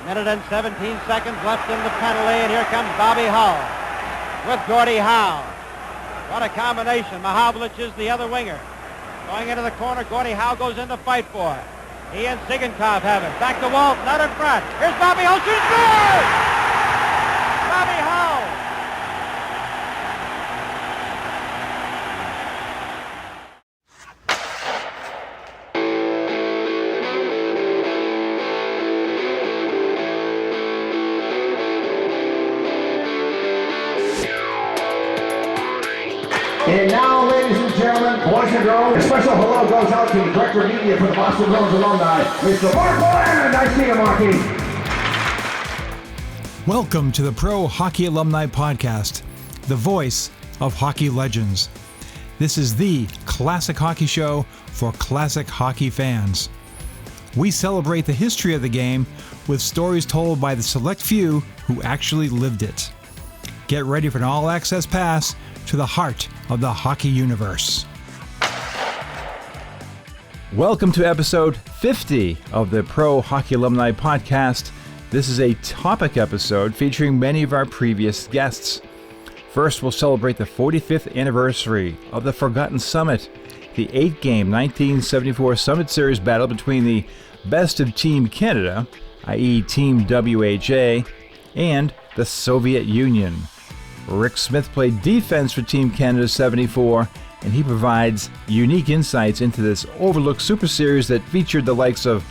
Minute and 17 seconds left in the penalty, and here comes Babych with Gordie Howe. What a combination. Mihaljevic is the other winger. Going into the corner, Gordie Howe goes in to fight for it. He and Sigankov have it. Back to Walt, not in front. Here's Babych Howe, shoots, scores! Babych Howe! And now, ladies and gentlemen, boys and girls, a special hello goes out to the Director of Media for the Boston Bruins alumni, Mr. Mark Boland. Nice to see you, Marky. Welcome to the Pro Hockey Alumni Podcast, the voice of hockey legends. This is the classic hockey show for classic hockey fans. We celebrate the history of the game with stories told by the select few who actually lived it. Get ready for an all-access pass to the heart of the hockey universe. Welcome to episode 50 of the Pro Hockey Alumni Podcast. This is a topic episode featuring many of our previous guests. First, we'll celebrate the 45th anniversary of the Forgotten Summit, the 8-game 1974 Summit Series battle between the best of Team Canada, i.e. Team WHA, and the Soviet Union. Rick Smith played defense for Team Canada 74, and he provides unique insights into this overlooked Super Series that featured the likes of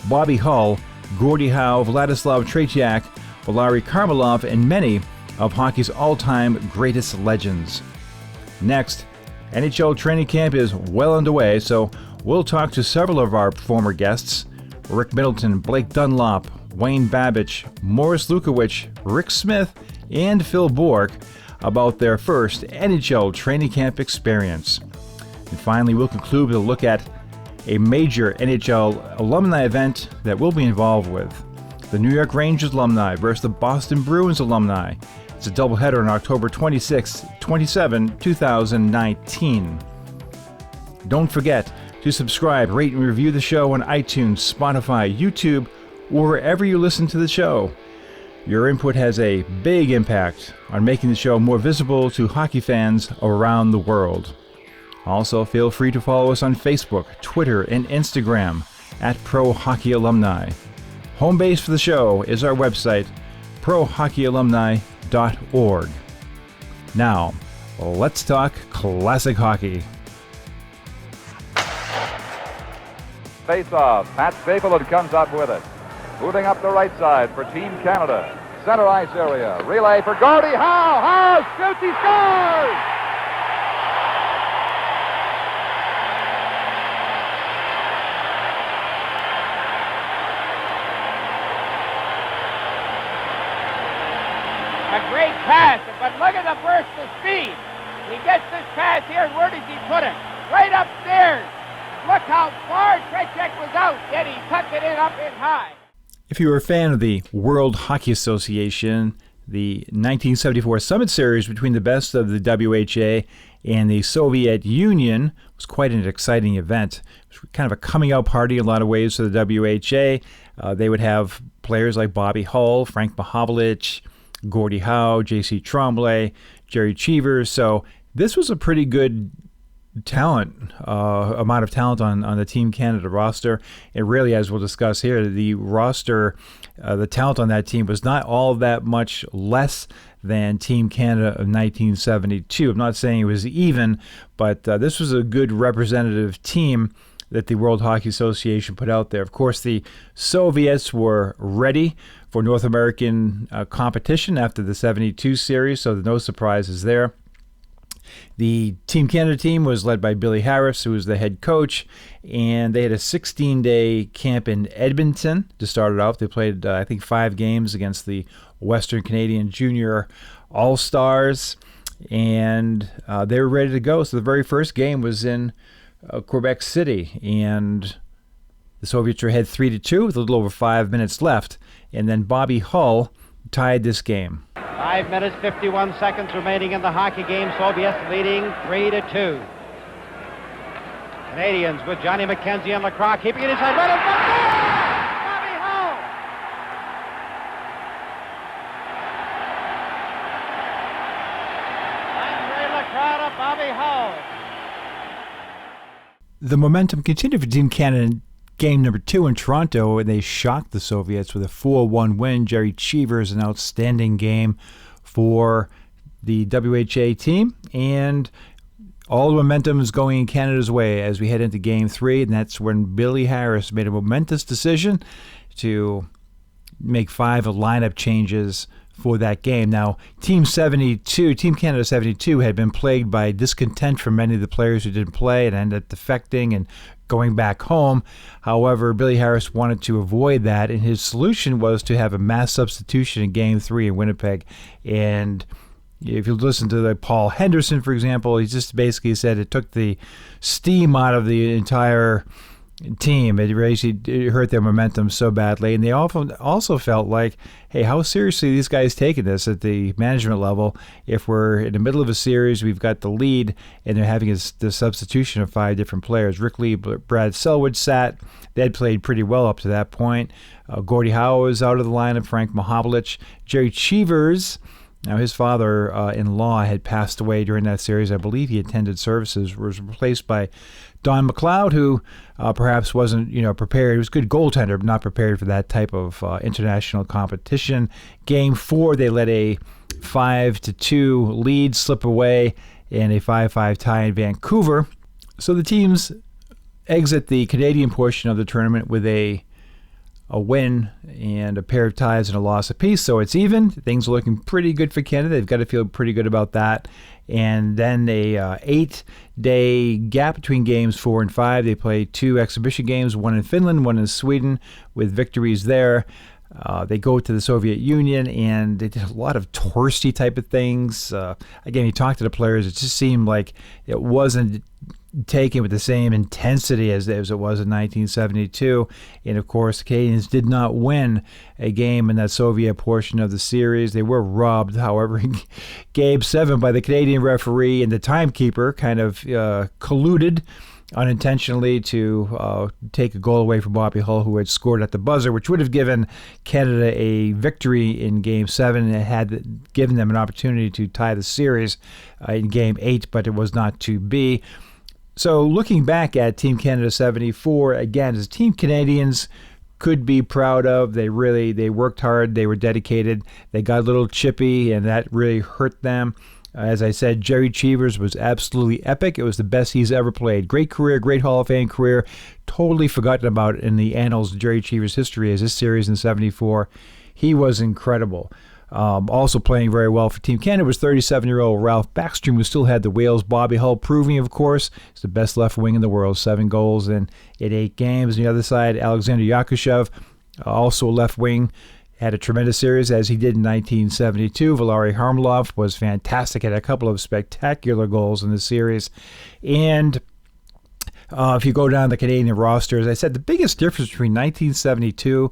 Bobby Hull, Gordie Howe, Vladislav Tretiak, Valerie Kharlamov, and many of hockey's all-time greatest legends. Next, NHL training camp is well underway, so we'll talk to several of our former guests, Rick Middleton, Blake Dunlop, Wayne Babych, Morris Lukowich, Rick Smith, and Phil Bourque about their first NHL training camp experience. And finally, we'll conclude with a look at a major NHL alumni event that we'll be involved with. The New York Rangers alumni versus the Boston Bruins alumni. It's a doubleheader on October 26, 27, 2019. Don't forget to subscribe, rate, and review the show on iTunes, Spotify, YouTube, or wherever you listen to the show. Your input has a big impact on making the show more visible to hockey fans around the world. Also, feel free to follow us on Facebook, Twitter, and Instagram at Pro Hockey Alumni. Home base for the show is our website, prohockeyalumni.org. Now, let's talk classic hockey. Face-off. Pat Stapleton comes up with it. Moving up the right side for Team Canada. Center ice area. Relay for Gordie Howe. Howe shoots. He scores! A great pass, but look at the burst of speed. He gets this pass here, and where does he put it? Right upstairs. Look how far Tretiak was out, yet he tucked it in up in high. If you were a fan of the World Hockey Association, the 1974 Summit Series between the best of the WHA and the Soviet Union was quite an exciting event. It was kind of a coming out party in a lot of ways for the WHA. They would have players like Bobby Hull, Frank Mihaljevic, Gordie Howe, J.C. Tremblay, Jerry Cheevers. So this was a pretty good amount of talent on the Team Canada roster. And really, as we'll discuss here, the roster, the talent on that team was not all that much less than Team Canada of 1972. I'm not saying it was even, but this was a good representative team that the World Hockey Association put out there. Of course, the Soviets were ready for North American competition after the 72 series, so no surprises there. The Team Canada team was led by Billy Harris, who was the head coach, and they had a 16-day camp in Edmonton to start it off. They played, 5 games against the Western Canadian Junior All-Stars, and they were ready to go. So the very first game was in Quebec City, and the Soviets were ahead 3-2 with a little over 5 minutes left, and then Bobby Hull tied this game. 5 minutes, 51 seconds remaining in the hockey game. Soviets leading 3-2. Canadians with Johnny McKenzie and Lacroix keeping it inside. Right in front. Bobby Hull! The momentum continued for Team Canada in game number 2 in Toronto, and they shocked the Soviets with a 4-1 win. Gerry Cheevers, an outstanding game for the WHA team, and all the momentum is going in Canada's way as we head into Game 3, and that's when Billy Harris made a momentous decision to make 5 lineup changes for that game. Now, Team Canada 72 had been plagued by discontent from many of the players who didn't play and ended up defecting and going back home. However, Billy Harris wanted to avoid that, and his solution was to have a mass substitution in Game 3 in Winnipeg. And if you listen to Paul Henderson, for example, he just basically said it took the steam out of the entire team. It hurt their momentum so badly. And they also felt like, hey, how seriously are these guys taking this at the management level? If we're in the middle of a series, we've got the lead, and they're having the substitution of 5 different players. Rick Lee, Brad Selwood sat. They had played pretty well up to that point. Gordie Howe was out of the lineup. Frank Mahovlich. Gerry Cheevers. Now, his father-in-law had passed away during that series. I believe he attended services, was replaced by Don McLeod, who perhaps wasn't, prepared. He was a good goaltender, but not prepared for that type of international competition. Game 4, they let a 5-2 lead slip away in a 5-5 tie in Vancouver. So the teams exit the Canadian portion of the tournament with a win and a pair of ties and a loss apiece, so it's even. Things are looking pretty good for Canada. They've got to feel pretty good about that. And then a 8-day gap between games 4 and 5. They play 2 exhibition games, one in Finland, one in Sweden, with victories there. They go to the Soviet Union, and they did a lot of touristy type of things. Again, you talk to the players, it just seemed like it wasn't taken with the same intensity as it was in 1972. And of course, the Canadians did not win a game in that Soviet portion of the series. They were robbed, however, in Game 7 by the Canadian referee, and the timekeeper kind of colluded unintentionally to take a goal away from Bobby Hull, who had scored at the buzzer, which would have given Canada a victory in Game 7 and it had given them an opportunity to tie the series in Game 8, but it was not to be. So looking back at Team Canada 74, again, as Team Canadians could be proud of. They worked hard, they were dedicated, they got a little chippy, and that really hurt them. As I said, Gerry Cheevers was absolutely epic. It was the best he's ever played. Great career, great Hall of Fame career. Totally forgotten about in the annals of Gerry Cheevers' history as this series in 74. He was incredible. Also playing very well for Team Canada was 37-year-old Ralph Backstrom, who still had the Wales. Bobby Hull proving, of course, he's the best left wing in the world, 7 goals in 8 games. On the other side, Alexander Yakushev, also a left wing, had a tremendous series as he did in 1972. Valerie Kharlamov was fantastic, had a couple of spectacular goals in the series. And if you go down the Canadian roster, as I said, the biggest difference between 1972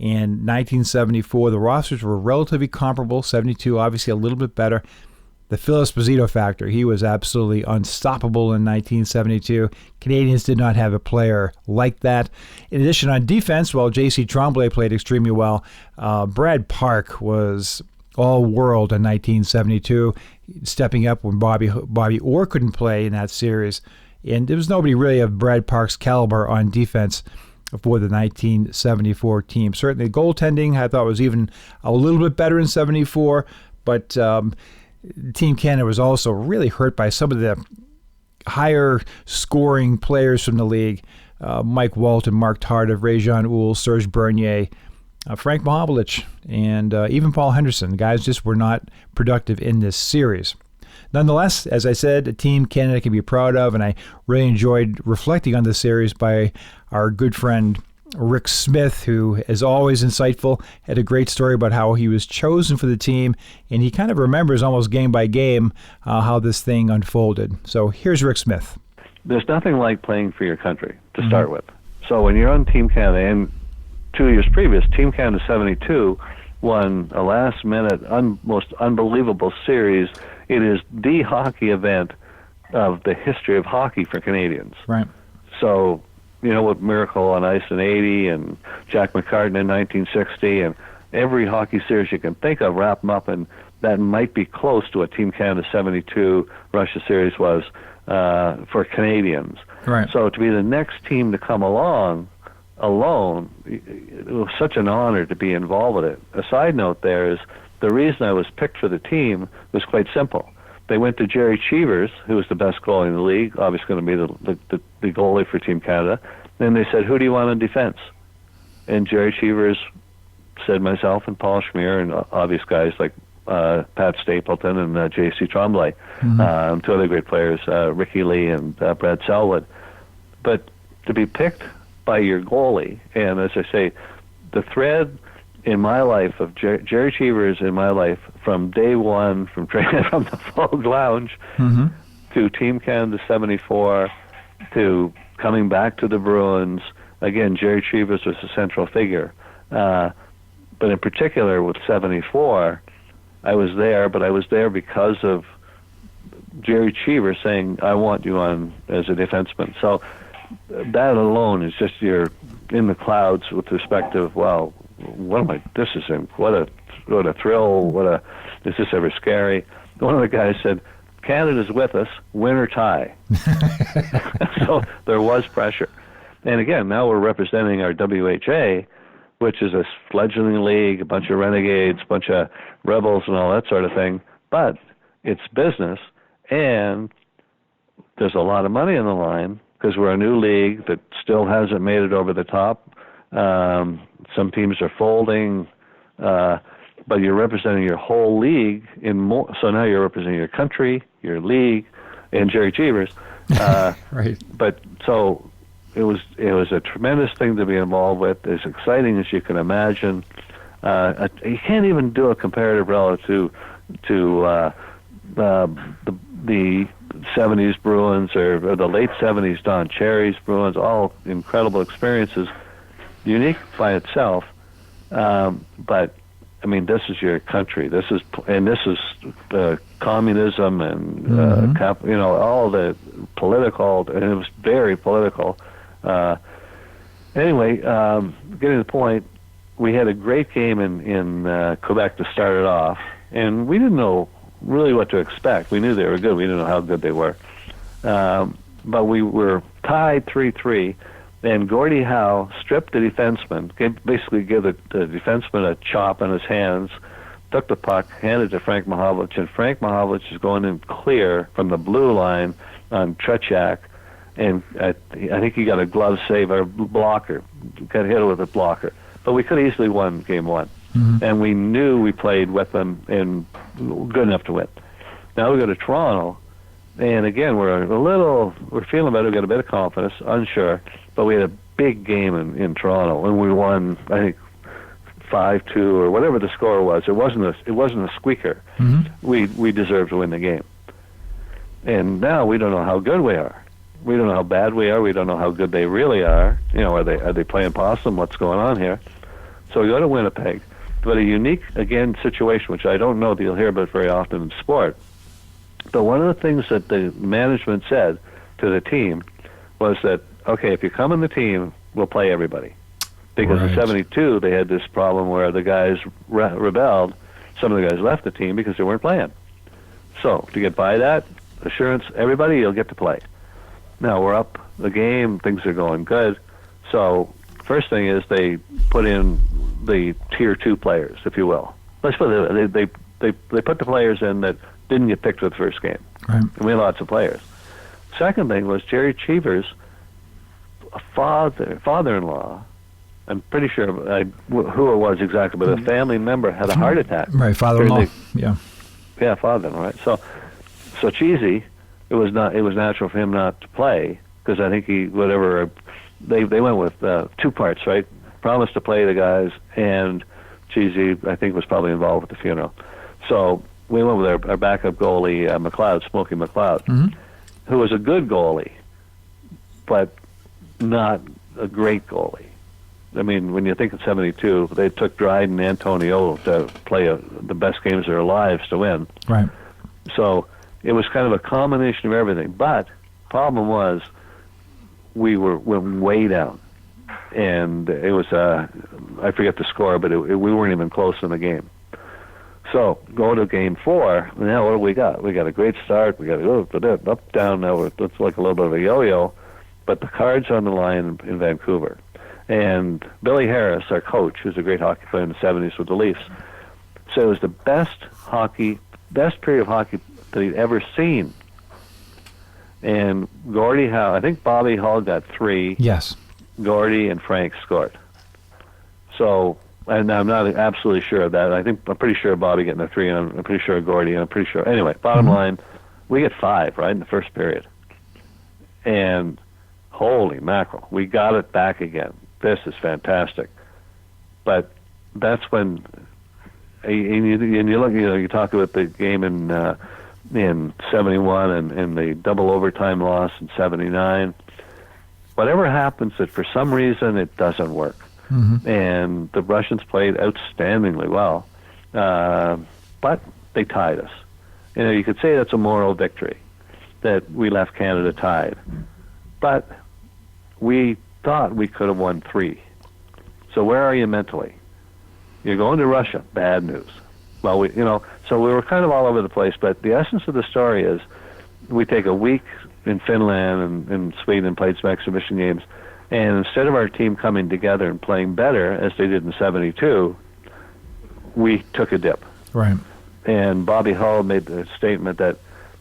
and 1974, the rosters were relatively comparable. 72, obviously a little bit better. The Phil Esposito factor, he was absolutely unstoppable in 1972. Canadians did not have a player like that. In addition, on defense, while J.C. Tremblay played extremely well, Brad Park was all-world in 1972, stepping up when Bobby Orr couldn't play in that series. And there was nobody really of Brad Park's caliber on defense for the 1974 team. Certainly goaltending I thought was even a little bit better in 74, but Team Canada was also really hurt by some of the higher scoring players from the league. Mike Walton, Mark Tardif, Ray-Jean Houle, Serge Bernier, Frank Mahovlich, and even Paul Henderson. The guys just were not productive in this series. Nonetheless, as I said, a team Canada can be proud of, and I really enjoyed reflecting on this series by our good friend Rick Smith, who is always insightful, had a great story about how he was chosen for the team, and he kind of remembers almost game by game how this thing unfolded. So here's Rick Smith. There's nothing like playing for your country to start with. So when you're on Team Canada, and 2 years previous, Team Canada 72 won a last-minute, most unbelievable series. It is the hockey event of the history of hockey for Canadians. Right. So, you know, with Miracle on Ice in 80 and Jack McCartan in 1960 and every hockey series you can think of, wrap them up, and that might be close to what Team Canada 72 Russia series was. for Canadians. Right. So to be the next team to come along alone, it was such an honor to be involved with it. A side note there is the reason I was picked for the team was quite simple. They went to Jerry Cheevers, who was the best goalie in the league, obviously going to be the goalie for Team Canada. Then they said, who do you want on defense? And Jerry Cheevers said myself and Paul Schmier and obvious guys like Pat Stapleton and J.C. Tremblay, two other great players, Ricky Lee and Brad Selwood. But to be picked by your goalie, and as I say, the thread in my life of Jerry Cheevers in my life from day one, from training from the Vogue Lounge to Team Canada 74 to coming back to the Bruins. Again, Jerry Cheevers was a central figure. But in particular with 74, I was there, but I was there because of Jerry Cheevers saying, I want you on as a defenseman. So that alone is just you're in the clouds with respect to, wow, what am I, this is, what a thrill, is this ever scary? One of the guys said, Canada's with us, win or tie. So there was pressure. And again, now we're representing our WHA, which is a fledgling league, a bunch of renegades, a bunch of rebels and all that sort of thing. But it's business, and there's a lot of money on the line because we're a new league that still hasn't made it over the top. Some teams are folding, but you're representing your whole league so now you're representing your country, your league, and Jerry Cheevers. Right. But so it was a tremendous thing to be involved with, as exciting as you can imagine. You can't even do a comparative relative to the 70s Bruins or the late 70s Don Cherry's Bruins, all incredible experiences, unique by itself. But I mean, this is your country. This is communism and all the political, and it was very political. Anyway, getting to the point, we had a great game in Quebec to start it off, and we didn't know really what to expect. We knew they were good. We didn't know how good they were. But we were tied 3-3, and Gordie Howe stripped the defenseman, basically gave the defenseman a chop on his hands, took the puck, handed it to Frank Mahovlich, and Frank Mahovlich is going in clear from the blue line on Tretiak, and I think he got a glove save or blocker, got hit with a blocker. But we could have easily won game one. And we knew we played with them and good enough to win. Now we go to Toronto, and again, we're feeling better, we got a bit of confidence, unsure, but we had a big game in Toronto, and we won, I think, 5-2 or whatever the score was. It wasn't a squeaker. We deserved to win the game. And now we don't know how good we are. We don't know how bad we are. We don't know how good they really are. Are they playing possum? What's going on here? So we go to Winnipeg. But a unique, again, situation, which I don't know that you'll hear about very often in sport. But one of the things that the management said to the team was that, okay, if you come in the team, we'll play everybody. Because in 72, they had this problem where the guys rebelled. Some of the guys left the team because they weren't playing. So to get by that assurance, everybody, you'll get to play. Now we're up the game, things are going good. So first thing is they put in the tier 2 players, if you will. Let's put it, they put the players in that didn't get picked for the first game. Right. And we had lots of players. Second thing was Jerry Cheevers' father-in-law. I'm pretty sure who it was exactly, but a family member had a heart attack. Right, father-in-law. Yeah, father-in-law. Right. So Cheesy, it was natural for him not to play because I think they went with 2 parts, right? Promised to play the guys, and Cheesy, I think, was probably involved with the funeral. So we went with our backup goalie, McLeod, Smokey McLeod, who was a good goalie, but not a great goalie. I mean, when you think of 72, they took Dryden and Antonio to play the best games of their lives to win. Right. So it was kind of a combination of everything. But problem was we went way down. And it was, I forget the score, but we weren't even close in the game. So go to game 4. Now what do we got? We got a great start. We got to go up, down. Now it's like a little bit of a yo-yo, but the Cards are on the line in Vancouver. And Billy Harris, our coach, who's a great hockey player in the 70s with the Leafs, said it was the best period of hockey that he'd ever seen. And Gordie Howe, I think Bobby Hull got 3. Yes. Gordie and Frank scored. So, and I'm not absolutely sure of that. I'm pretty sure Bobby getting a 3, and I'm pretty sure Gordie, and I'm pretty sure. Anyway, bottom line, we get 5, right, in the first period. And holy mackerel, we got it back again. This is fantastic. But that's when, and you look, you talk about the game in 71 and the double overtime loss in 79. Whatever happens, that for some reason it doesn't work. And the Russians played outstandingly well, but they tied us. You could say that's a moral victory, that we left Canada tied. But we thought we could have won 3. So where are you mentally? You're going to Russia, bad news. Well, so we were kind of all over the place, but the essence of the story is we take a week in Finland and Sweden and played some exhibition games, and instead of our team coming together and playing better, as they did in 72, we took a dip. Right. And Bobby Hull made the statement that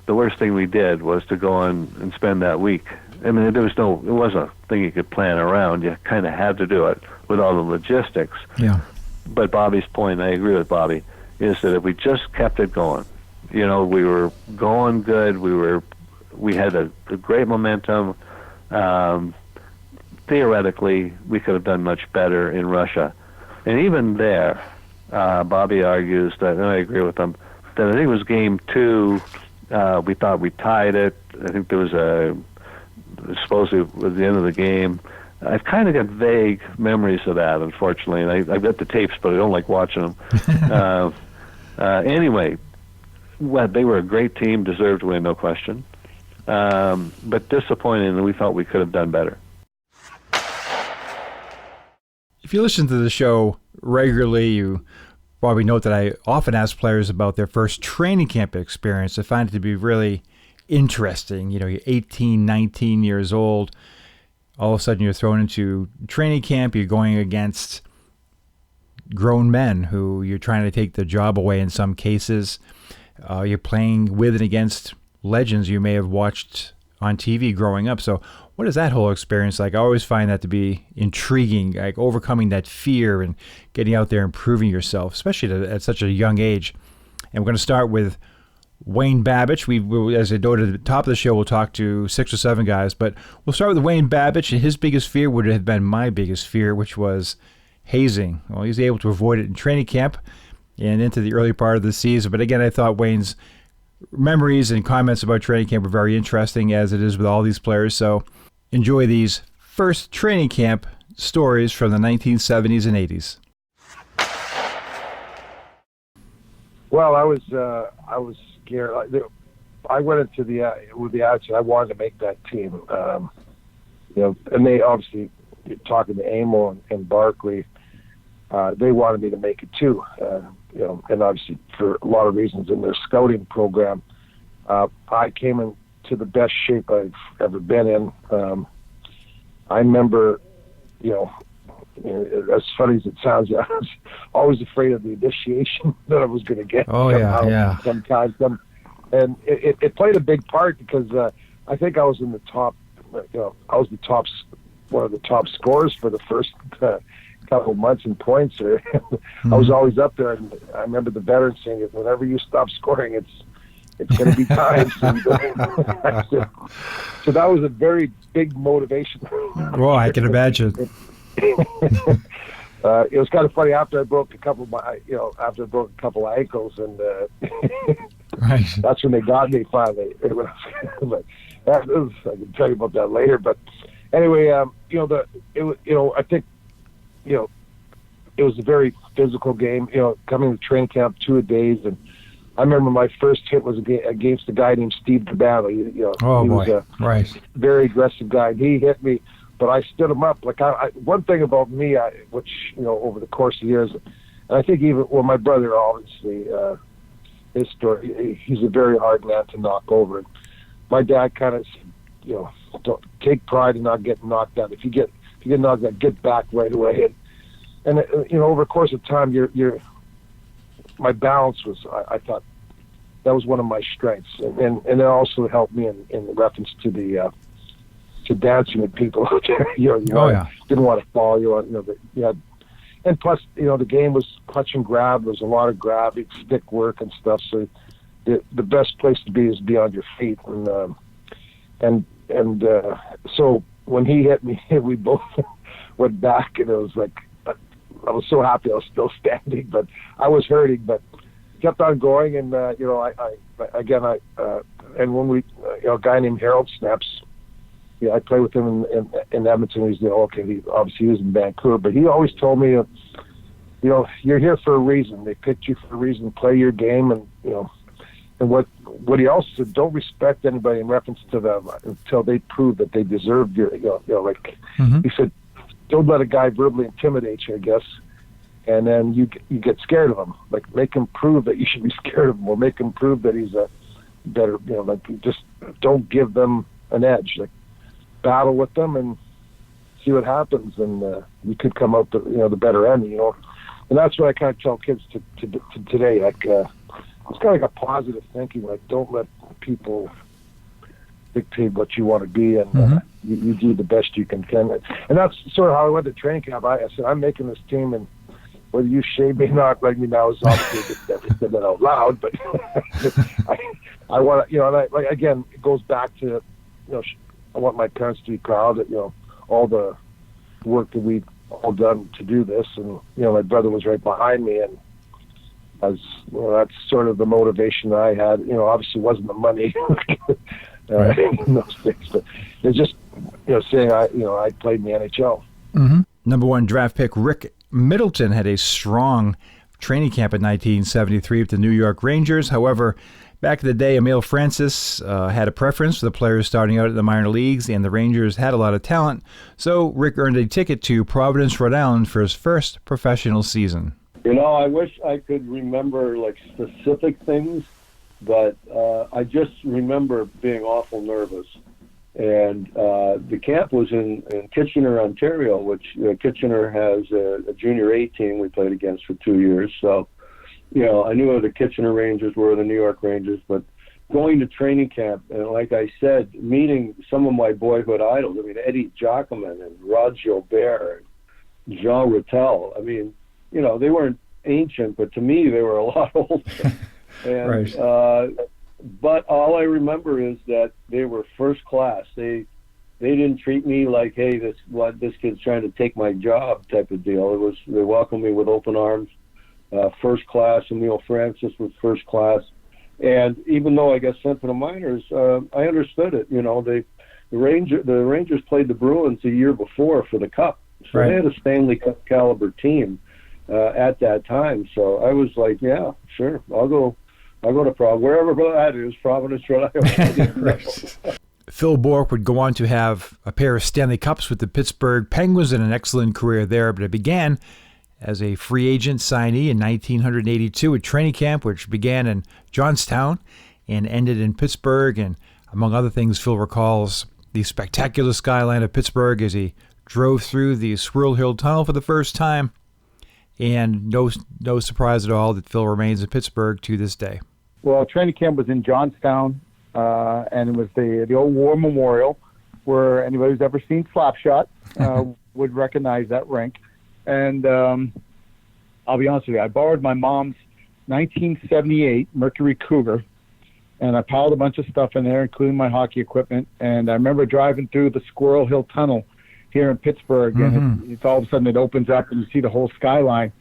the worst thing we did was to go on and spend that week. I mean, it wasn't a thing you could plan around. You kind of had to do it with all the logistics. Yeah. But Bobby's point, I agree with Bobby, is that if we just kept it going, we were going good. We had a great momentum. Theoretically, we could have done much better in Russia. And even there, Bobby argues that, and I agree with him, that I think it was game 2, we thought we tied it. I think there was supposedly it was the end of the game. I've kind of got vague memories of that, unfortunately, and I've got the tapes, but I don't like watching them. Anyway, they were a great team, deserved to win, no question. But disappointing, and we felt we could have done better. If you listen to the show regularly, you probably note that I often ask players about their first training camp experience. I find it to be really interesting. You're 18, 19 years old. All of a sudden you're thrown into training camp. You're going against grown men who you're trying to take the job away in some cases. You're playing with and against legends you may have watched on TV growing up. So what is that whole experience like? I always find that to be intriguing, like overcoming that fear and getting out there and proving yourself, especially at such a young age. And we're going to start with Wayne Babych. We, as I noted at the top of the show, we'll talk to 6 or 7 guys, but we'll start with Wayne Babych, and his biggest fear would have been my biggest fear, which was hazing. Well, he was able to avoid it in training camp and into the early part of the season. But again, I thought Wayne's memories and comments about training camp were very interesting, as it is with all these players. So enjoy these first training camp stories from the 1970s and 80s. Well, I was scared. I went into with the attitude I wanted to make that team. And they obviously, talking to Amo and Barkley, they wanted me to make it too. And obviously for a lot of reasons in their scouting program, I came into the best shape I've ever been in. I remember, as funny as it sounds, I was always afraid of the initiation that I was going to get. Oh, yeah. Sometimes. And it played a big part because I think I was in the top, I was one of the top scorers for the first couple of months in points. I was always up there, and I remember the veterans saying, whenever you stop scoring, it's going to be time. So that was a very big motivation. Well, I can imagine. It was kind of funny after I broke a couple of ankles, and right. That's when they got me finally. But I can tell you about that later. But anyway, I think, it was a very physical game. Coming to training camp 2 days, and I remember my first hit was against a guy named Steve Cabana. He was a very aggressive guy. He hit me, but I stood him up. Like one thing about me, which over the course of years, And I think my brother, obviously, his story, he's a very hard man to knock over. And my dad kind of, don't take pride in not getting knocked down. If you get knocked down, get back right away. And over the course of time, my balance was, I thought, that was one of my strengths, and it also helped me in reference to the to dancing with people out there. Didn't want to fall. And plus, the game was clutch and grab. There was a lot of grab, stick work and stuff. So the best place to be is be on your feet. And so when he hit me, we both went back, and it was like I was so happy I was still standing, but I was hurting, but kept on going. And and when we a guy named Harold Snaps. Yeah, I played with him in Edmonton. He obviously was in Vancouver, but he always told me, you're here for a reason. They picked you for a reason. Play your game, and and what he also said, don't respect anybody in reference to them until they prove that they deserve your. He said, don't let a guy verbally intimidate you, I guess, and then you get scared of him. Like, make him prove that you should be scared of him, or make him prove that he's a better. Just don't give them an edge. Like, battle with them and see what happens, and you could come out the better end, and that's what I kind of tell kids to today. Like, it's kind of like a positive thinking. Like, don't let people dictate what you want to be, and you do the best you can. And that's sort of how I went to training camp. I said, I'm making this team, and whether you shame me or not, like me now, is obviously never said that out loud, but I want to, again, it goes back to, I want my parents to be proud that, all the work that we've all done to do this. And, my brother was right behind me. And that's sort of the motivation that I had. Obviously it wasn't the money in those things, but it's just, saying I played in the NHL. Mm-hmm. Number 1 draft pick Rick Middleton had a strong training camp in 1973 with the New York Rangers. However, back in the day, Emile Francis had a preference for the players starting out at the minor leagues, and the Rangers had a lot of talent, so Rick earned a ticket to Providence, Rhode Island for his first professional season. I wish I could remember specific things, but I just remember being awful nervous. And the camp was in Kitchener, Ontario, which Kitchener has a junior A team we played against for 2 years, so I knew who the Kitchener Rangers were, the New York Rangers, but going to training camp, and like I said, meeting some of my boyhood idols, Eddie Giacomin and Rod Gilbert and Jean Rattel. They weren't ancient, but to me, they were a lot older. And, right. But all I remember is that they were first class. They didn't treat me like, hey, this kid's trying to take my job type of deal. They welcomed me with open arms. First class. Emile Francis was first class, and even though I got sent to the minors, I understood it. The Rangers played the Bruins the year before for the Cup, so They had a Stanley Cup caliber team at that time. So I was like, yeah, sure, I'll go to wherever that is, Providence, Rhode Island. Phil Bourque would go on to have a pair of Stanley Cups with the Pittsburgh Penguins and an excellent career there, but it began as a free agent signee in 1982 at training camp, which began in Johnstown and ended in Pittsburgh. And among other things, Phil recalls the spectacular skyline of Pittsburgh as he drove through the Squirrel Hill Tunnel for the first time. And no surprise at all that Phil remains in Pittsburgh to this day. Well, training camp was in Johnstown, and it was the old War Memorial, where anybody who's ever seen Slapshot would recognize that rink. And I'll be honest with you, I borrowed my mom's 1978 Mercury Cougar, and I piled a bunch of stuff in there, including my hockey equipment. And I remember driving through the Squirrel Hill Tunnel here in Pittsburgh, and it's all of a sudden it opens up and you see the whole skyline.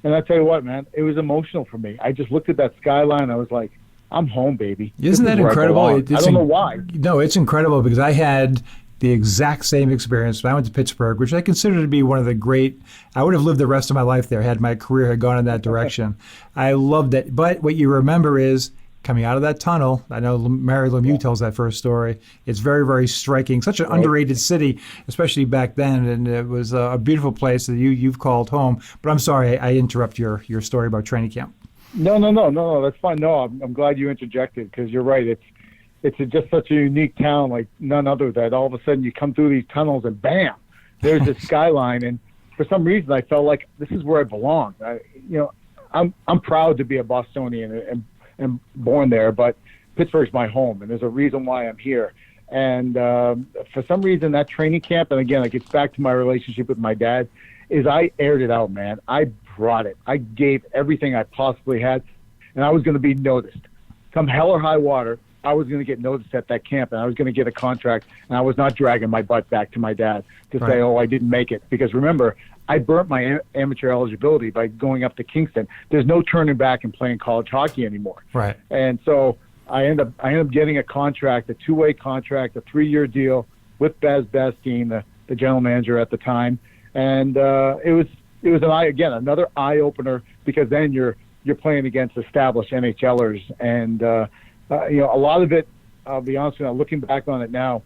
And I tell you what, man, it was emotional for me. I just looked at that skyline and I was like, I'm home, baby. Isn't that incredible? I don't know why. No, it's incredible because I had the exact same experience when I went to Pittsburgh, which I consider to be one of the great. I would have lived the rest of my life there had my career had gone in that direction. I loved it. But what you remember is coming out of that tunnel. I know Mary Lemieux tells that first story. It's very, very striking. Such an underrated city, especially back then, and it was a beautiful place that you've called home. But I'm sorry, I interrupt your story about training camp. No, that's fine. No, I'm glad you interjected, because you're right. It's just such a unique town, like none other, that all of a sudden you come through these tunnels and bam, there's this skyline. And for some reason, I felt like this is where I belong. I'm proud to be a Bostonian and born there, but Pittsburgh's my home, and there's a reason why I'm here. And for some reason, that training camp, and again, it gets back to my relationship with my dad, is I aired it out, man. I brought it. I gave everything I possibly had, and I was going to be noticed. Come hell or high water, I was going to get noticed at that camp, and I was going to get a contract, and I was not dragging my butt back to my dad to say, oh, I didn't make it. Because remember, I burnt my amateur eligibility by going up to Kingston. There's no turning back and playing college hockey anymore. Right. And so I end up getting a contract, a two-way contract, a 3-year deal with Baz Bastine, the general manager at the time. And it was another eye-opener, because then you're playing against established NHLers. And a lot of it, I'll be honest with you, looking back on it now,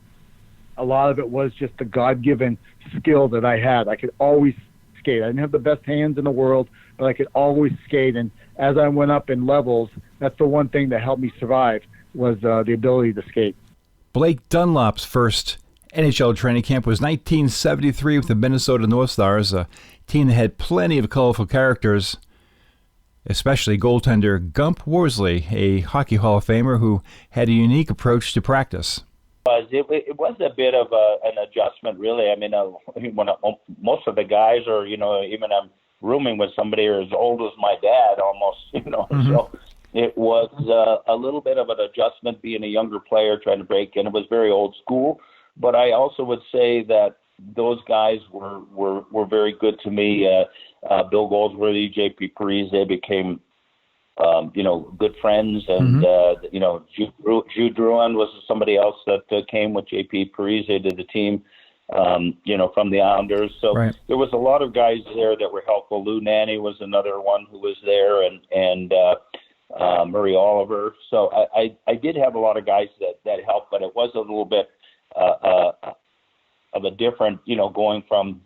a lot of it was just the God-given skill that I had. I could always skate. I didn't have the best hands in the world, but I could always skate. And as I went up in levels, that's the one thing that helped me survive, was the ability to skate. Blake Dunlop's first NHL training camp was 1973 with the Minnesota North Stars, a team that had plenty of colorful characters, especially goaltender Gump Worsley, a Hockey Hall of Famer who had a unique approach to practice. It was a bit of an adjustment, really. I mean, when most of the guys are, even I'm rooming with somebody as old as my dad almost, so it was a little bit of an adjustment being a younger player trying to break in. It was very old school, but I also would say that those guys were very good to me. Bill Goldsworthy, J.P. Parise, they became, good friends. And, Jude Drouin was somebody else that came with J.P. Parise to the team, from the Islanders. So there was a lot of guys there that were helpful. Lou Nanny was another one who was there, and Murray Oliver. So I did have a lot of guys that helped, but it was a little bit of a different, going from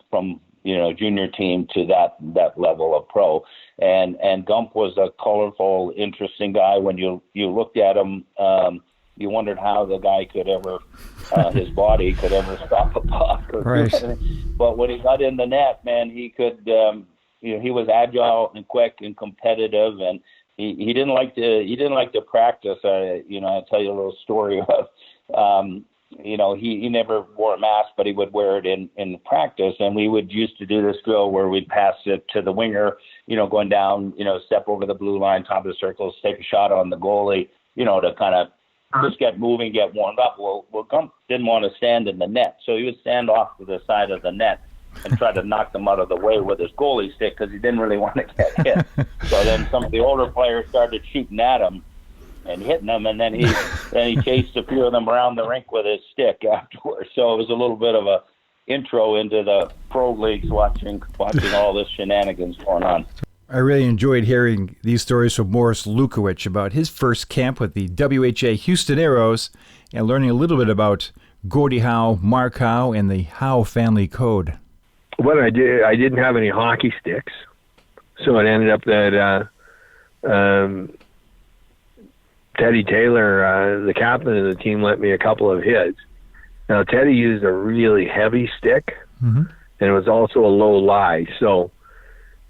junior team to that level of pro. And Gump was a colorful, interesting guy. When you looked at him, you wondered how the guy could ever, his body could ever stop a puck. But when he got in the net, man, he could, he was agile and quick and competitive, and he didn't like to practice. I'll tell you a little story of, he never wore a mask, but he would wear it in practice. And we would used to do this drill where we'd pass it to the winger, going down, step over the blue line, top of the circles, take a shot on the goalie, to kind of just get moving, get warmed up. Well, Gump didn't want to stand in the net, so he would stand off to the side of the net and try to knock them out of the way with his goalie stick, because he didn't really want to get hit. So then some of the older players started shooting at him and hitting them, and then he chased a few of them around the rink with his stick afterwards. So it was a little bit of a intro into the pro leagues, watching all this shenanigans going on. I really enjoyed hearing these stories from Morris Lukowich about his first camp with the WHA Houston Aeros, and learning a little bit about Gordie Howe, Mark Howe, and the Howe family code. What I didn't have any hockey sticks, so it ended up that Teddy Taylor, the captain of the team, lent me a couple of his. Now, Teddy used a really heavy stick, and it was also a low lie, so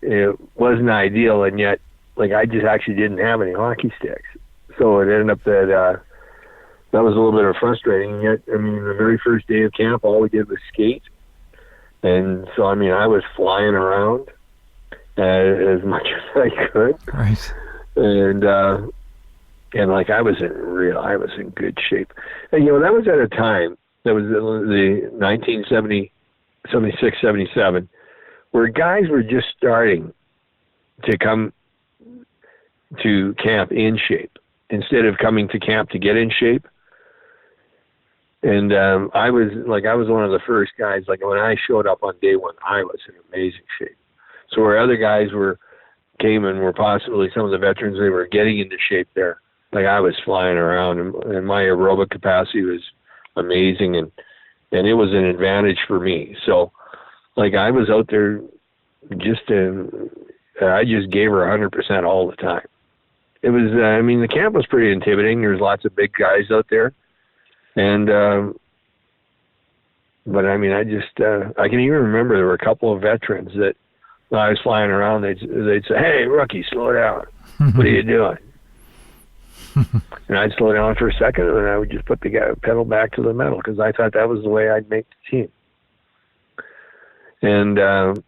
it wasn't ideal, and yet, I just actually didn't have any hockey sticks. So it ended up that that was a little bit of frustrating, and yet, the very first day of camp, all we did was skate. And so, I was flying around as much as I could. Right. And I was in good shape. And, that was at a time, that was the 1970, 76, 77, where guys were just starting to come to camp in shape instead of coming to camp to get in shape. And I was one of the first guys. When I showed up on day one, I was in amazing shape. So where other guys came and were possibly some of the veterans, they were getting into shape there. like I was flying around, and my aerobic capacity was amazing, and it was an advantage for me. So, like, I was out there I just gave her 100% all the time. It was, the camp was pretty intimidating. There was lots of big guys out there, and but I can even remember there were a couple of veterans that when I was flying around, they'd say, "Hey, rookie, slow down. What are you doing?" And I'd slow down for a second, and then I would just put the pedal back to the metal because I thought that was the way I'd make the team. And it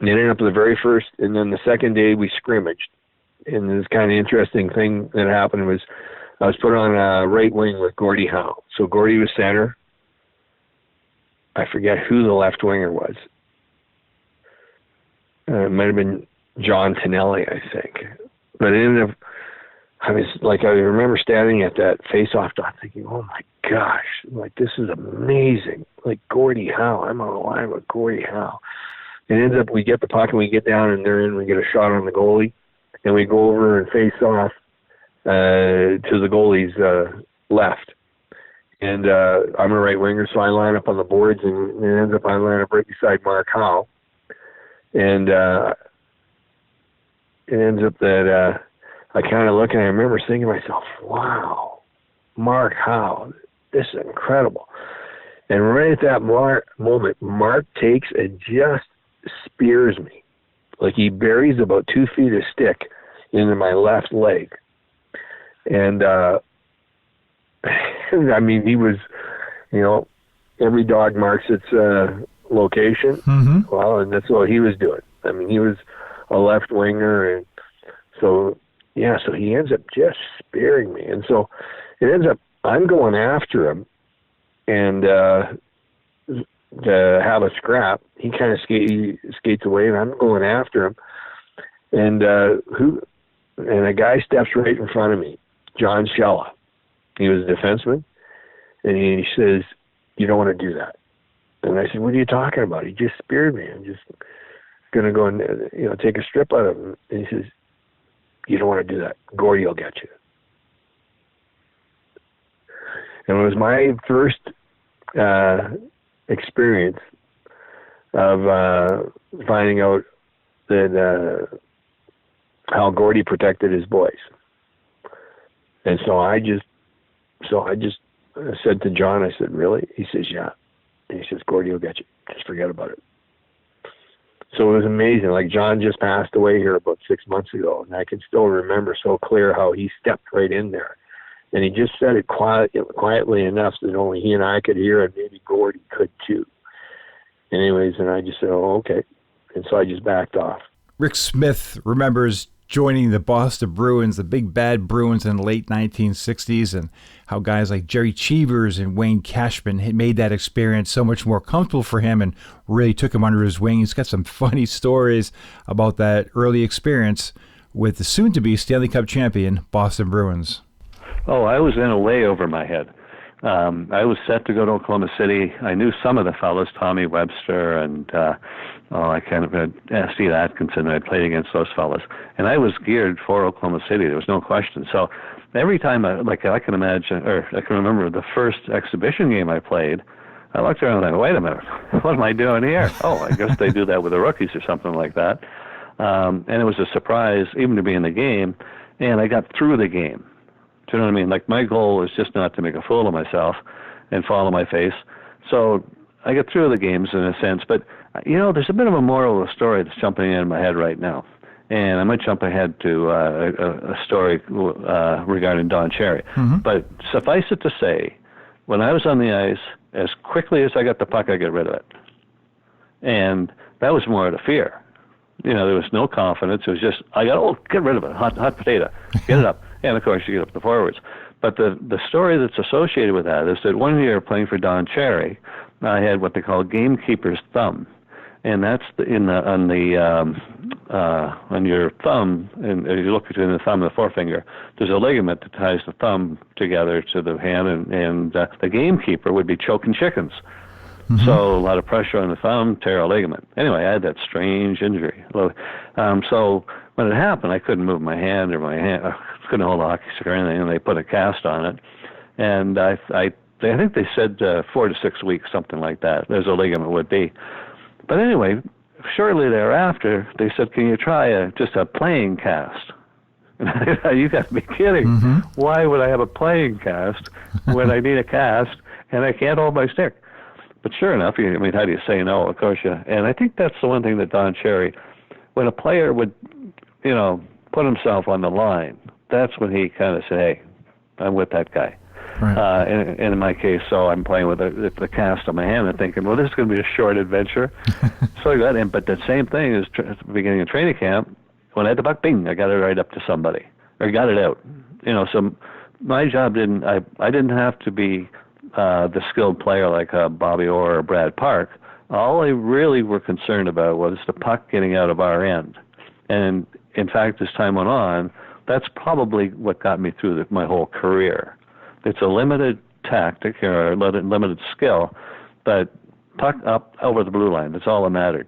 ended up the very first, and then the second day we scrimmaged. And this kind of interesting thing that happened was I was put on a right wing with Gordie Howe. So Gordie was center. I forget who the left winger was. It might have been John Tonelli, I think. But it ended up, I remember standing at that face-off dot thinking, oh my gosh, like, this is amazing. Like, Gordie Howe, I'm on the line with Gordie Howe. It ends up, we get the puck and we get down and they're in, we get a shot on the goalie, and we go over and face off to the goalie's left. And I'm a right winger, so I line up on the boards, and it ends up I line up right beside Mark Howe. And it ends up that I kind of look, and I remember thinking to myself, wow, Mark Howe, this is incredible. And right at that moment, Mark takes and just spears me. Like, he buries about 2 feet of stick into my left leg. And, he was, every dog marks its location. Mm-hmm. Well, and that's what he was doing. He was a left winger, and so he ends up just spearing me. And so it ends up, I'm going after him, and to have a scrap, he kind of skates away, and I'm going after him. And a guy steps right in front of me, John Shella. He was a defenseman, and he says, "You don't want to do that." And I said, "What are you talking about? He just speared me. I'm just going to go and take a strip out of him." And he says, "You don't want to do that. Gordie will get you." And it was my first experience of finding out that how Gordie protected his boys. And so I just said to John, I said, "Really?" He says, "Yeah." And he says, "Gordie will get you. Just forget about it." So it was amazing. Like, John just passed away here about 6 months ago, and I can still remember so clear how he stepped right in there. And he just said it quietly enough that only he and I could hear, and maybe Gordie could too. Anyways, and I just said, "Oh, okay." And so I just backed off. Rick Smith remembers joining the Boston Bruins, the big bad Bruins in the late 1960s, and how guys like Jerry Cheevers and Wayne Cashman had made that experience so much more comfortable for him and really took him under his wing. He's got some funny stories about that early experience with the soon-to-be Stanley Cup champion Boston Bruins. Oh, I was in a way over my head. I was set to go to Oklahoma City. I knew some of the fellas, Tommy Webster and I kind of had Steve Atkinson. I played against those fellas, and I was geared for Oklahoma City. There was no question. So every time I can imagine, or I can remember the first exhibition game I played, I looked around and I went, "Wait a minute, what am I doing here?" Oh, I guess they do that with the rookies or something like that. And it was a surprise even to be in the game, and I got through the game. Do you know what I mean? Like, my goal was just not to make a fool of myself and fall on my face. So I get through the games in a sense, but there's a bit of a moral of the story that's jumping in my head right now. And I might jump ahead to a story regarding Don Cherry. Mm-hmm. But suffice it to say, when I was on the ice, as quickly as I got the puck, I get rid of it. And that was more out of fear. There was no confidence. It was just, get rid of it, hot potato, get it up. And, of course, you get up the forwards. But the story that's associated with that is that one year playing for Don Cherry, I had what they call gamekeeper's thumb. And that's on your thumb, and as you look between the thumb and the forefinger, there's a ligament that ties the thumb together to the hand, and the gamekeeper would be choking chickens. Mm-hmm. So a lot of pressure on the thumb, tear a ligament. Anyway, I had that strange injury. So when it happened, I couldn't move my hand I couldn't hold a hockey stick or anything, and they put a cast on it. And I think they said 4 to 6 weeks, something like that, as a ligament would be. But anyway, shortly thereafter, they said, can you try just a playing cast? You got to be kidding. Mm-hmm. Why would I have a playing cast when I need a cast and I can't hold my stick? But sure enough, I mean, how do you say no? Of course, yeah. And I think that's the one thing that Don Cherry, when a player would, put himself on the line, that's when he kind of said, hey, I'm with that guy. Right. And in my case, so I'm playing with the cast on my hand and thinking, well, this is going to be a short adventure. So I got in. But the same thing is at the beginning of training camp, when I had the puck, bing, I got it right up to somebody, or got it out. So my job I didn't have to be the skilled player like Bobby Orr or Brad Park. All I really were concerned about was the puck getting out of our end. And in fact, as time went on, that's probably what got me through my whole career. It's a limited tactic or limited skill, but puck up over the blue line, that's all that mattered.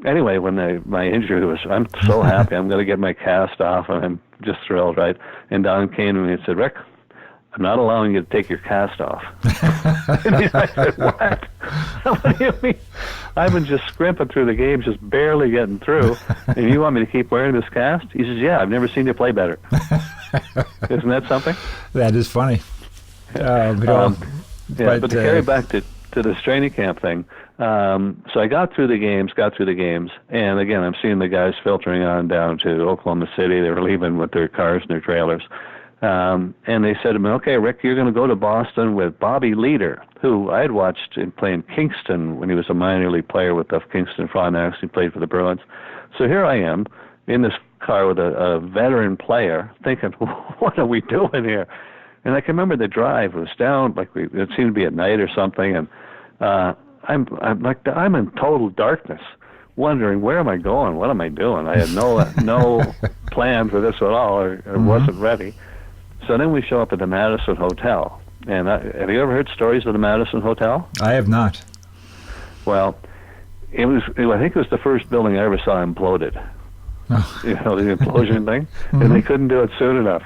Anyway, when my injury was, I'm so happy, I'm going to get my cast off, and I'm just thrilled, right? And Don came to me and said, Rick, I'm not allowing you to take your cast off. And I said, what? What do you mean? I've been just scrimping through the games, just barely getting through, and you want me to keep wearing this cast? He says, yeah, I've never seen you play better. Isn't that something? That is funny. But to carry back to this training camp thing, so I got through the games, and again, I'm seeing the guys filtering on down to Oklahoma City. They were leaving with their cars and their trailers. And they said to me, okay, Rick, you're going to go to Boston with Bobby Leader, who I had watched play in Kingston when he was a minor league player with the Kingston Frontenacs. He played for the Bruins. So here I am in this car with a veteran player thinking, what are we doing here? And I can remember the drive was down, it seemed to be at night or something, and I'm in total darkness, wondering, where am I going? What am I doing? I had no plan for this at all, or wasn't ready. So then we show up at the Madison Hotel. And have you ever heard stories of the Madison Hotel? I have not. Well, I think it was the first building I ever saw imploded. Oh. The implosion thing. And they couldn't do it soon enough.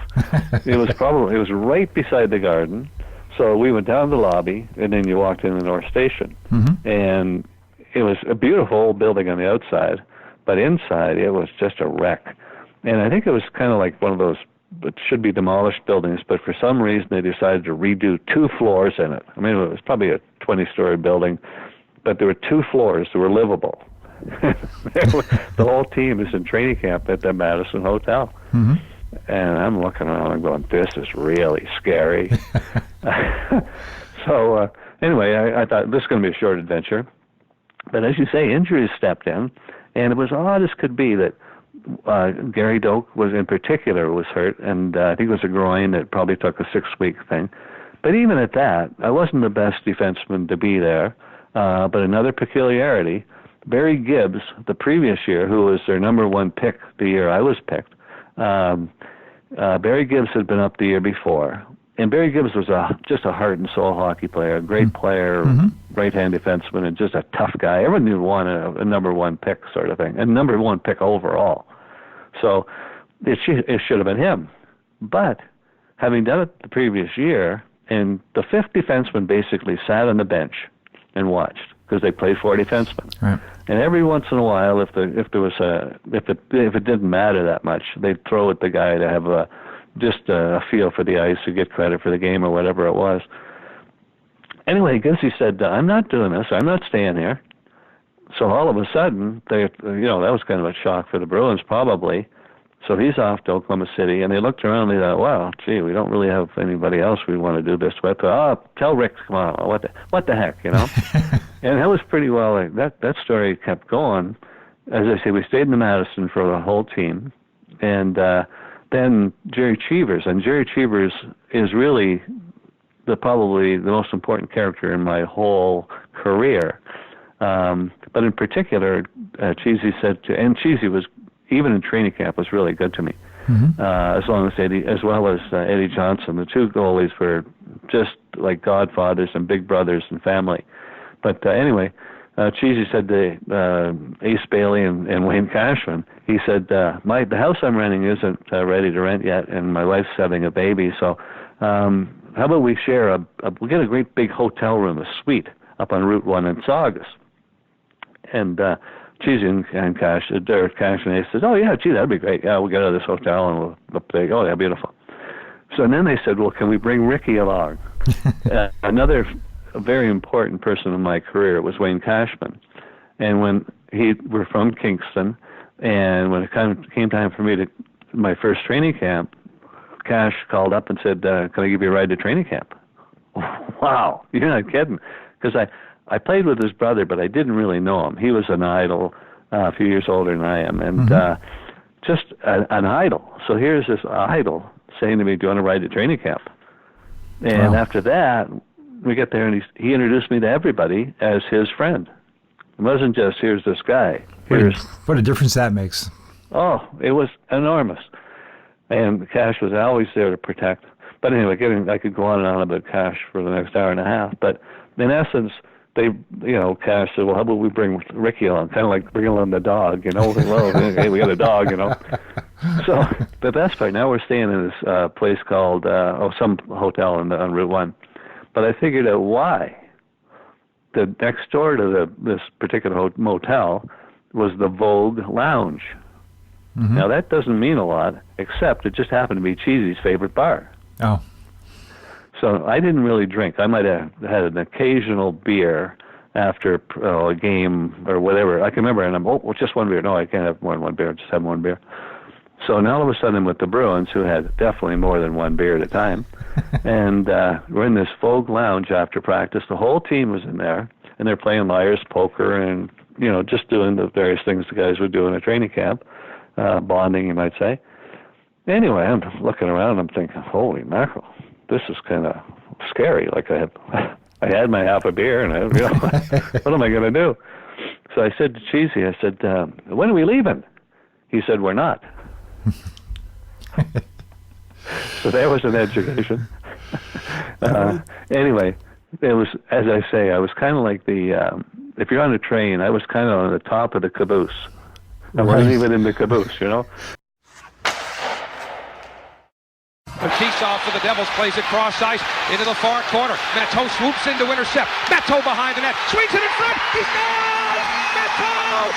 It was right beside the garden. So we went down the lobby, and then you walked in the North Station. Mm-hmm. And it was a beautiful old building on the outside, but inside it was just a wreck. And I think it was kind of like one of those, it should be demolished buildings, but for some reason they decided to redo 2 floors in it. I mean, it was probably a 20-story building, but there were 2 floors that were livable. The whole team is in training camp at the Madison Hotel. Mm-hmm. And I'm looking around and going, this is really scary. So anyway, I thought this is going to be a short adventure. But as you say, injuries stepped in, and it was odd as could be that Gary Doak was hurt, and I think it was a groin that probably took a 6-week thing. But even at that, I wasn't the best defenseman to be there. But another peculiarity, Barry Gibbs, the previous year, who was their number 1 pick the year I was picked, Barry Gibbs had been up the year before. And Barry Gibbs was just a heart and soul hockey player, a great player, right-hand defenseman, and just a tough guy. Everyone knew a number 1 pick sort of thing, and number 1 pick overall. So it should have been him. But having done it the previous year, and the 5th defenseman basically sat on the bench and watched, because they played 4 defensemen. Right. And every once in a while, if it didn't matter that much, they'd throw at the guy to have just a feel for the ice, to get credit for the game or whatever it was. Anyway, Gussie said, I'm not doing this. I'm not staying here. So all of a sudden, that was kind of a shock for the Bruins probably. So he's off to Oklahoma City, and they looked around and they thought, wow, gee, we don't really have anybody else we want to do this with. Tell Rick to come on. What the heck, And that was pretty well, that story kept going. As I say, we stayed in the Madison for the whole team. And then Jerry Cheevers, and Jerry Cheevers is really probably the most important character in my whole career. But in particular, Cheesy said and Cheesy was, even in training camp, was really good to me. Mm-hmm. As well as Eddie Johnson. The 2 goalies were just like godfathers and big brothers and family. But anyway, Cheesy said to Ace Bailey and Wayne Cashman, he said, the house I'm renting isn't ready to rent yet, and my wife's having a baby, so how about we share we'll get a great big hotel room, a suite, up on Route 1 in Saugus. And Cheesy and Cash, Derek Cash, and they said, oh, yeah, gee, that'd be great. Yeah, we'll get out of this hotel, and we'll up there. Oh, yeah, beautiful. So then they said, well, can we bring Ricky along? Another very important person in my career was Wayne Cashman. And when we're from Kingston, and when it came time for me to my first training camp, Cash called up and said, can I give you a ride to training camp? Wow, you're not kidding. Because I played with his brother, but I didn't really know him. He was an idol, a few years older than I am, and just an idol. So here's this idol saying to me, do you want to ride to training camp? And after that, we get there, and he introduced me to everybody as his friend. It wasn't just, here's this guy. What a difference that makes. Oh, it was enormous. And Cash was always there to protect. But anyway, I could go on and on about Cash for the next hour and a half. But in essence, Cash said, well, how about we bring Ricky along? Kind of like bringing along the dog, Well, hey, we got a dog, So the best part, now we're staying in this place called, some hotel on Route 1. But I figured out why. The next door to this particular motel was the Vogue Lounge. Mm-hmm. Now, that doesn't mean a lot, except it just happened to be Cheesy's favorite bar. Oh. So I didn't really drink. I might have had an occasional beer after a game or whatever. I can remember, and I'm, just one beer. No, I can't have more than one beer. Just have one beer. So now all of a sudden I'm with the Bruins, who had definitely more than one beer at a time. And we're in this Vogue Lounge after practice. The whole team was in there, and they're playing liar's poker and, just doing the various things the guys would do in a training camp, bonding, you might say. Anyway, I'm looking around, I'm thinking, holy mackerel, this is kind of scary. Like I had my half a beer, and what am I going to do? So I said to Cheesy, I said, when are we leaving? He said, we're not. So that was an education. Anyway, it was, as I say, I was kind of like if you're on a train, I was kind of on the top of the caboose. I wasn't even in the caboose, Fetisov for the Devils, plays it cross ice into the far corner. Matteau swoops in to intercept. Matteau behind the net, swings it in front. He's down! Matteau!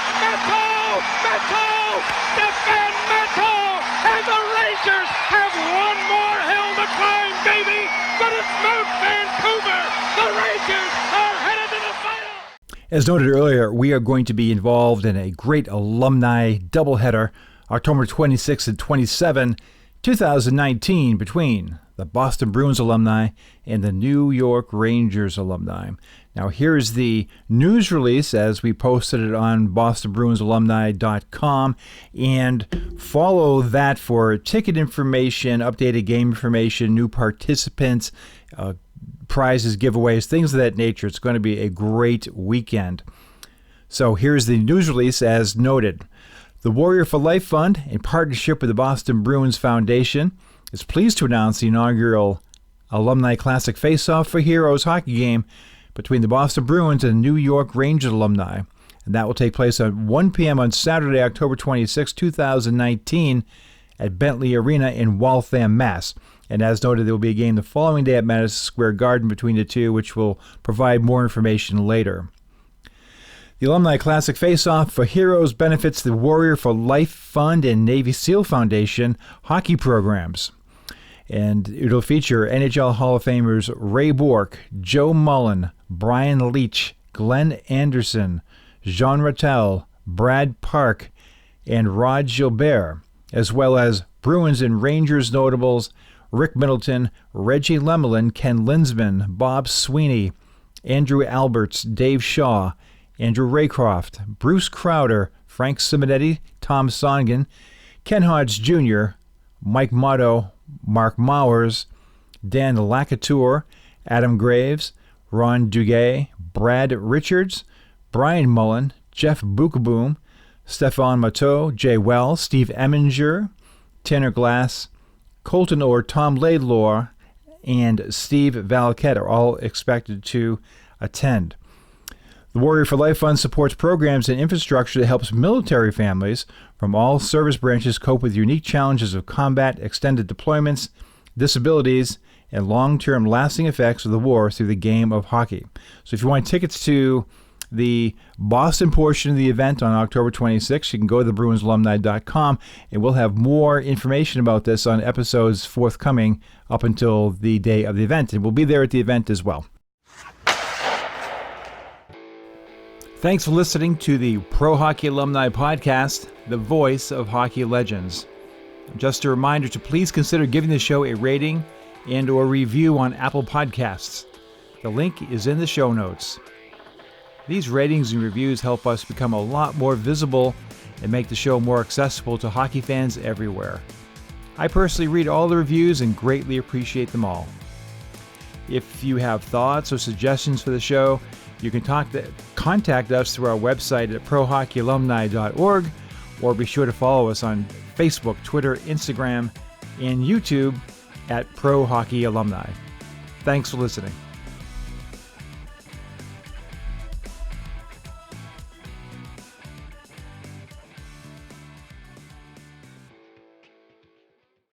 Stefan Matteau! And the Rangers have one more hill to climb, baby! But it's Mount Vancouver! The Rangers are headed to the final! As noted earlier, we are going to be involved in a great alumni doubleheader, October 26 and 27, 2019, between the Boston Bruins alumni and the New York Rangers alumni. Now, here's the news release as we posted it on bostonbruinsalumni.com, and follow that for ticket information, updated game information, new participants, prizes, giveaways, things of that nature. It's going to be a great weekend. So here's the news release as noted. The Warrior for Life Fund, in partnership with the Boston Bruins Foundation, is pleased to announce the inaugural Alumni Classic Face-Off for Heroes hockey game between the Boston Bruins and New York Rangers alumni. And that will take place at 1 p.m. on Saturday, October 26, 2019 at Bentley Arena in Waltham, Mass. And as noted, there will be a game the following day at Madison Square Garden between the two, which will provide more information later. The Alumni Classic Face-Off for Heroes benefits the Warrior for Life Fund and Navy SEAL Foundation hockey programs. And it'll feature NHL Hall of Famers Ray Bourque, Joe Mullen, Brian Leach, Glenn Anderson, Jean Rattel, Brad Park, and Rod Gilbert, as well as Bruins and Rangers notables Rick Middleton, Reggie Lemelin, Ken Linsman, Bob Sweeney, Andrew Alberts, Dave Shaw, Andrew Raycroft, Bruce Crowder, Frank Simonetti, Tom Songen, Ken Hodge Jr., Mike Motto, Mark Mowers, Dan Lacatour, Adam Graves, Ron Duguay, Brad Richards, Brian Mullen, Jeff Bukaboom, Stefan Matteau, Jay Wells, Steve Eminger, Tanner Glass, Colton Orr, Tom Laidlaw, and Steve Valquette are all expected to attend. The Warrior for Life Fund supports programs and infrastructure that helps military families from all service branches cope with unique challenges of combat, extended deployments, disabilities, and long-term lasting effects of the war through the game of hockey. So if you want tickets to the Boston portion of the event on October 26th, you can go to thebruinsalumni.com, and we'll have more information about this on episodes forthcoming up until the day of the event, and we'll be there at the event as well. Thanks for listening to the Pro Hockey Alumni Podcast, the voice of hockey legends. Just a reminder to please consider giving the show a rating and or review on Apple Podcasts. The link is in the show notes. These ratings and reviews help us become a lot more visible and make the show more accessible to hockey fans everywhere. I personally read all the reviews and greatly appreciate them all. If you have thoughts or suggestions for the show, you can contact us through our website at prohockeyalumni.org, or be sure to follow us on Facebook, Twitter, Instagram, and YouTube at Pro Hockey Alumni. Thanks for listening.